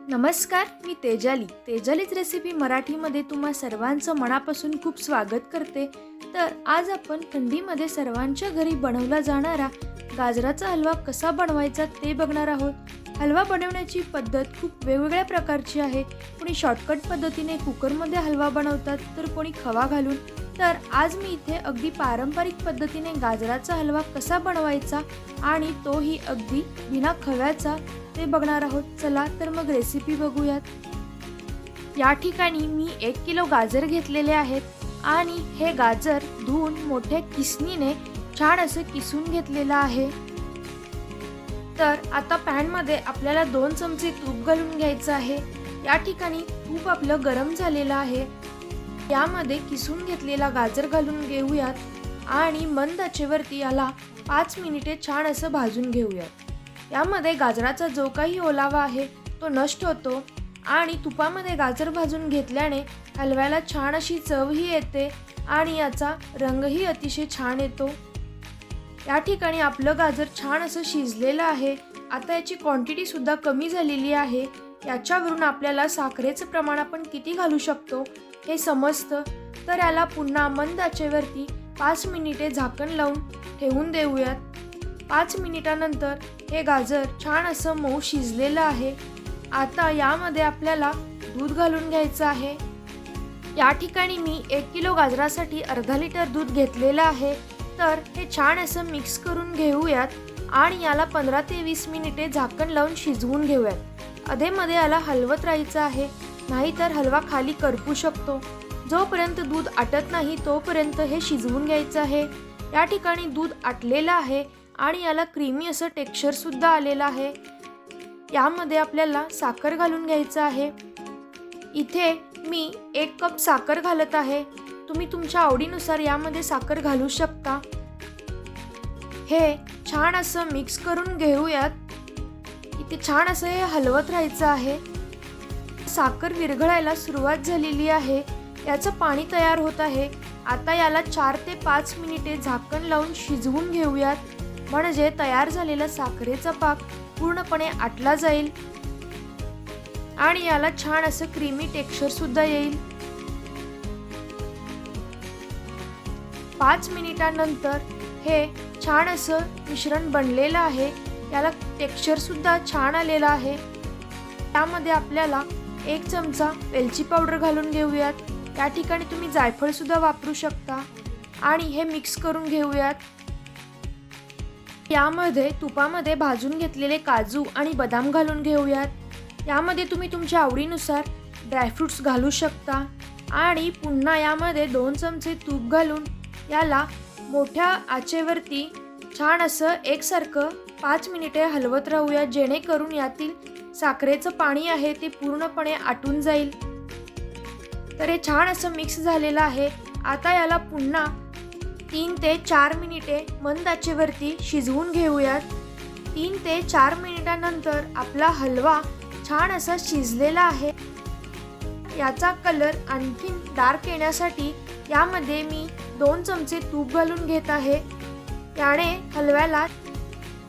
नमस्कार, मी तेजालीच रेसिपी मराठीमध्ये तुम्हा सर्वांचं मनापासून खूप स्वागत करते। तर आज आपण थंडीमध्ये सर्वांच्या घरी बनवला जाणारा गाजराचा हलवा कसा बनवायचा ते बघणार आहोत। हलवा बनवण्याची पद्धत खूप वेगवेगळ्या प्रकारची आहे। कोणी शॉर्टकट पद्धतीने कुकरमध्ये हलवा बनवतात, तर कोणी खवा घालून। तर आज मी इथे अगदी पारंपरिक पद्धतीने गाजराचा हलवा कसा बनवायचा आणि तोही अगदी बिना खव्याचा ते बघणार आहोत। चला तर मग रेसिपी बघूयात। या ठिकाणी मी 1 किलो गाजर घेतलेले आहेत आणि हे गाजर धुवून मोठ्या किसणीने छान असं किसून घेतलेलं आहे। तर आता पॅन मध्ये आपल्याला 2 चमचे तूप घालून घ्यायचं आहे। या ठिकाणी तूप आपलं गरम झालेलं आहे। यामध्ये किसून घेतलेला गाजर घालून घेऊयात आणि मंद आचेवरती याला 5 मिनिटे छान असं भाजून घेऊयात। यामध्ये गाजराचा जो काही ओलावा आहे तो नष्ट होतो आणि तुपामध्ये गाजर भाजून घेतल्याने हलव्याला छान अशी चवही येते आणि याचा रंगही अतिशय छान येतो। या ठिकाणी आपलं गाजर छान असं शिजलेलं आहे। आता याची क्वांटिटी सुद्धा कमी झालेली आहे। याच्यावरून आपल्याला साखरेचं प्रमाण आपण किती घालू शकतो हे समजतं। तर याला पुन्हा मंद आचेवरती 5 मिनिटे झाकण लावून ठेवून देऊयात। 5 मिनिटानंतर हे गाजर छान असं मऊ शिजलेलं आहे। आता यामध्ये आपल्याला दूध घालून घ्यायचं आहे। या ठिकाणी मी 1 किलो गाजरासाठी अर्धा लिटर दूध घेतलेलं आहे। तर हे छान असं मिक्स करून घेऊयात आणि याला 15 ते 20 मिनिटे झाकण लावून शिजवून घेऊयात। अधेमध्ये याला हलवत राहायचं आहे, नाहीतर हलवा खाली करपू शकतो। जोपर्यंत दूध आटत नाही तोपर्यंत हे शिजवून घ्यायचं आहे। या ठिकाणी दूध आटलेलं आहे आणि याला क्रीमी असं टेक्स्चर सुद्धा आलेलं आहे। यामध्ये आपल्याला साखर घालून घ्यायचं आहे। इथे मी 1 कप साखर घालत आहे। तुम्ही तुमच्या आवडीनुसार यामध्ये साखर घालू शकता। हे छान असं मिक्स करून घेऊयात। इथे छान असं हे हलवत राहायचं आहे। साखर विरघळायला सुरुवात झालेली आहे। याचं पाणी तयार होत आहे। आता याला 4 ते 5 मिनिटे झाकण लावून शिजवून घेऊयात, म्हणजे तयार झालेला साखरेचा पाक पूर्णपणे आटला जाईल आणि याला छान असं क्रीमी टेक्स्चर सुद्धा येईल। 5 मिनिटांनंतर हे छान असं मिश्रण बनलेलं आहे। याला टेक्स्चर सुद्धा छान आलेलं आहे। त्यामध्ये आपल्याला 1 चमचा वेलची पावडर घालून घेऊयात। या ठिकाणी तुम्ही जायफळ सुद्धा वापरू शकता आणि हे मिक्स करून घेऊयात। यामध्ये तुपामध्ये भाजून घेतलेले काजू आणि बदाम घालून घेऊयात। यामध्ये तुम्ही तुमच्या आवडीनुसार ड्रायफ्रुट्स घालू शकता आणि पुन्हा यामध्ये 2 चमचे तूप घालून याला मोठ्या आचेवरती छान असं एकसारखं 5 मिनिटे हलवत राहूया, जेणेकरून यातील साखरेचं पाणी आहे ते पूर्णपणे आटून जाईल। तर हे छान असं मिक्स झालेलं आहे। आता याला पुन्हा 3 ते 4 मिनिटे मंद आचेवरती शिजवून घेऊयात। 3 ते 4 मिनिटांनंतर आपला हलवा छान असा शिजलेला आहे। याचा कलर आणखीन डार्क येण्यासाठी यामध्ये मी 2 चमचे तूप घालून घेत आहे। याने हलव्याला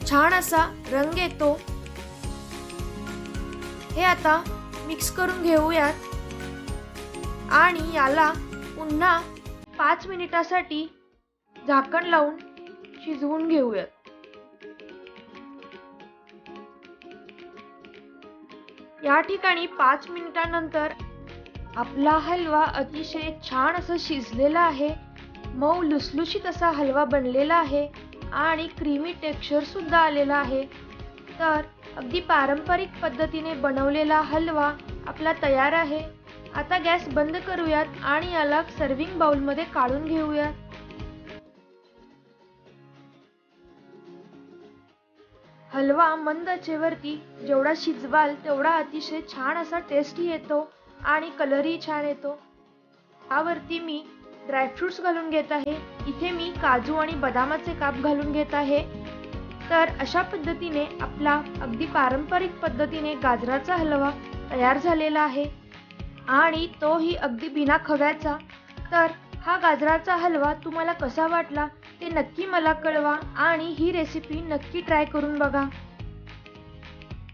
छान असा रंग येतो। हे आता मिक्स करून घेऊयात आणि याला पुन्हा 5 मिनिटासाठी झाकण लावून शिजवून घेऊयात। या ठिकाणी 5 मिनिटांनंतर आपला हलवा अतिशय छान असं शिजलेला आहे। मऊ लुसलुशीत असा हलवा बनलेला आहे आणि क्रीमी टेक्स्चर सुद्धा आलेला आहे। तर अगदी पारंपरिक पद्धतीने बनवलेला हलवा आपला तयार आहे। आता गॅस बंद करूयात आणि याला सर्विंग बाउलमध्ये काढून घेऊयात। हलवा मंद आचेवरती जेवढा शिजवाल तेवढा अतिशय छान असा टेस्टी येतो आणि कलरही छान येतो। यावरती मी ड्रायफ्रुट्स घालून घेत आहे। इथे मी काजू आणि बदामाचे काप घालून घेत आहे। तर अशा पद्धतीने आपला अगदी पारंपरिक पद्धतीने गाजराचा हलवा तयार झालेला आहे आणि तोही अगदी बिना खव्याचा। तर हा गाजराचा हलवा तुम्हाला कसा वाटला ते नक्की मला कळवा आणि ही रेसिपी नक्की ट्राय करून बघा।